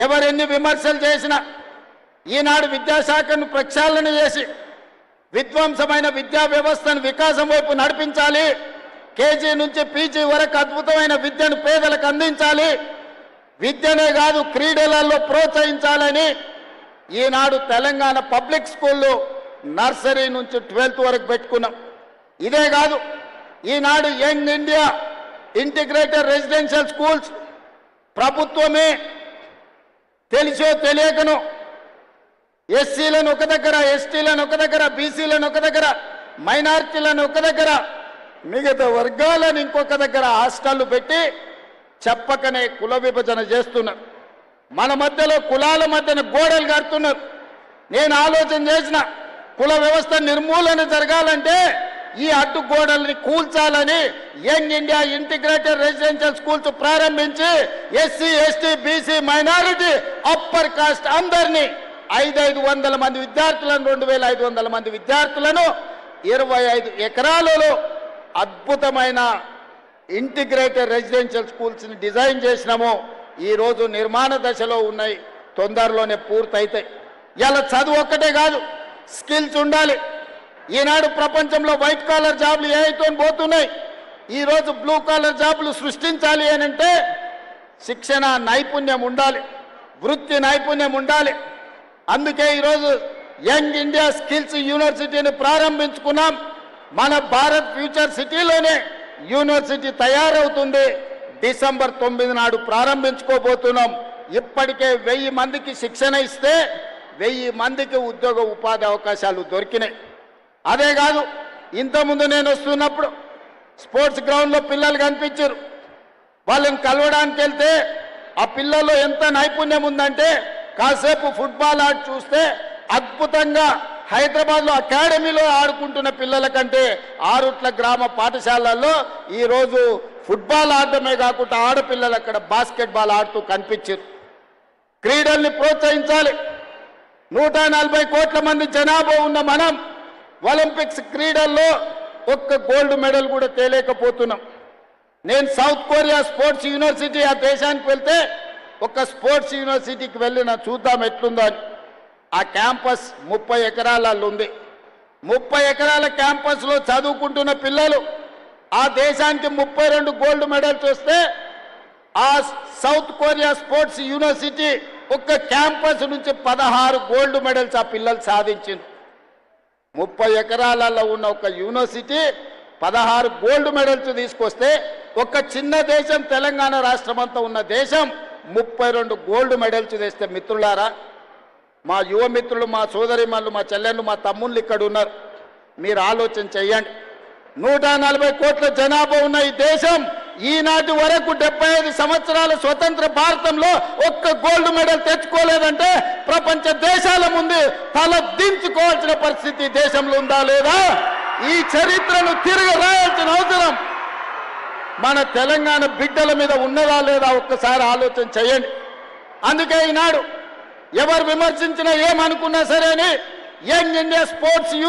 ఎవరెన్ని విమర్శలు చేసినా ఈనాడు విద్యాశాఖను ప్రక్షాళన చేసి విధ్వంసమైన విద్యా వ్యవస్థను వికాసం వైపు నడిపించాలి. కేజీ నుంచి పీజీ వరకు అద్భుతమైన విద్యను పేదలకు అందించాలి. విద్యనే కాదు క్రీడలలో ప్రోత్సహించాలని ఈనాడు తెలంగాణ పబ్లిక్ స్కూల్లో నర్సరీ నుంచి 12th వరకు పెట్టుకున్నాం. ఇదే కాదు ఈనాడు young India integrated residential schools ప్రభుత్వమే తెలిసో తెలియకనో ఎస్సీలను ఒక దగ్గర, ఎస్టీలను ఒక దగ్గర, బీసీలను ఒక దగ్గర, మైనారిటీలను ఒక దగ్గర, మిగతా వర్గాలను ఇంకొక దగ్గర హాస్టళ్లు పెట్టి చెప్పకనే కుల విభజన చేస్తున్నారు. మన మధ్యలో కులాల మధ్యన గోడలు కడుతున్నారు. నేను ఆలోచన చేసిన కుల వ్యవస్థ నిర్మూలన జరగాలంటే ఈ అడ్డు గోడల్ని కూల్చాలని young India integrated residential schools ప్రారంభించి SC, ST, BC, minority, upper caste అందరినీ 500 మంది విద్యార్థులను 2500 మంది విద్యార్థులను 25 ఎకరాలలో అద్భుతమైన ఇంటిగ్రేటెడ్ రెసిడెన్షియల్ స్కూల్స్ని డిజైన్ చేసినాము. ఈరోజు నిర్మాణ దశలో ఉన్నాయి, తొందరలోనే పూర్తయితాయి. ఇలా చదువు ఒక్కటే కాదు, స్కిల్స్ ఉండాలి. ఈనాడు ప్రపంచంలో వైట్ కాలర్ జాబ్లు ఏఐతో పోతున్నాయి. ఈరోజు బ్లూ కాలర్ జాబ్లు సృష్టించాలి అని అంటే శిక్షణ నైపుణ్యం ఉండాలి, వృత్తి నైపుణ్యం ఉండాలి. అందుకే ఈరోజు యంగ్ ఇండియా స్కిల్స్ యూనివర్సిటీని ప్రారంభించుకున్నాం. మన భారత్ ఫ్యూచర్ సిటీలోనే యూనివర్సిటీ తయారవుతుంది. డిసెంబర్ 9 నాడు ప్రారంభించుకోబోతున్నాం. ఇప్పటికే 1000 మందికి శిక్షణ ఇస్తే 1000 మందికి ఉద్యోగ ఉపాధి అవకాశాలు దొరికినాయి. అదే కాదు, ఇంతకుముందు నేను వస్తున్నప్పుడు స్పోర్ట్స్ గ్రౌండ్లో పిల్లలు కనిపించారు. వాళ్ళని కలవడానికి వెళ్తే ఆ పిల్లల్లో ఎంత నైపుణ్యం ఉందంటే కాసేపు ఫుట్బాల్ ఆడి చూస్తే అద్భుతంగా హైదరాబాద్లో అకాడమీలో ఆడుకుంటున్న పిల్లల కంటే ఆరుట్ల గ్రామ పాఠశాలల్లో ఈరోజు ఫుట్బాల్ ఆడటమే కాకుండా ఆడపిల్లలు అక్కడ బాస్కెట్బాల్ ఆడుతూ కనిపించారు. క్రీడల్ని ప్రోత్సహించాలి. 140 కోట్ల మంది జనాభా ఉన్న మనం ఒలింపిక్స్ క్రీడల్లో ఒక్క గోల్డ్ మెడల్ కూడా తేలేకపోతున్నాం. నేను సౌత్ కొరియా స్పోర్ట్స్ యూనివర్సిటీ ఆ దేశానికి వెళ్తే ఒక స్పోర్ట్స్ యూనివర్సిటీకి వెళ్ళిన చూద్దాం ఎట్లుందో అని. ఆ క్యాంపస్ 30 ఎకరాలలో ఉంది. 30 ఎకరాల క్యాంపస్లో చదువుకుంటున్న పిల్లలు ఆ దేశానికి 32 గోల్డ్ మెడల్స్ వస్తే ఆ సౌత్ కొరియా స్పోర్ట్స్ యూనివర్సిటీ ఒక్క క్యాంపస్ నుంచి 16 గోల్డ్ మెడల్స్ ఆ పిల్లలు సాధించింది. 30 ఎకరాలలో ఉన్న ఒక యూనివర్సిటీ 16 గోల్డ్ మెడల్స్ తీసుకొస్తే ఒక చిన్న దేశం తెలంగాణ రాష్ట్రం అంతా ఉన్న దేశం 32 గోల్డ్ మెడల్స్ తెస్తే మిత్రులారా, మా యువ మిత్రులు, మా సోదరిమణులు, మా చెల్లెళ్ళు, మా తమ్ముళ్ళు ఇక్కడ ఉన్నారు. మీరు ఆలోచన చెయ్యండి. 140 కోట్ల జనాభా ఉన్న ఈ దేశం ఈనాటి వరకు 75 సంవత్సరాల స్వతంత్ర భారతంలో ఒక్క గోల్డ్ మెడల్ తెచ్చుకోలేదంటే ప్రపంచ దేశాల ముందు తల దించుకోవాల్సిన పరిస్థితి దేశంలో ఉందా లేదా? ఈ చరిత్రను తిరిగి రాయాల్సిన అవసరం మన తెలంగాణ బిడ్డల మీద ఉన్నదా లేదా ఒక్కసారి ఆలోచన చేయండి. అందుకే ఈనాడు ఎవరు విమర్శించినా ఏమనుకున్నా సరే అని యంగ్ ఇండియా స్పోర్ట్స్ యూనివర్సిటీ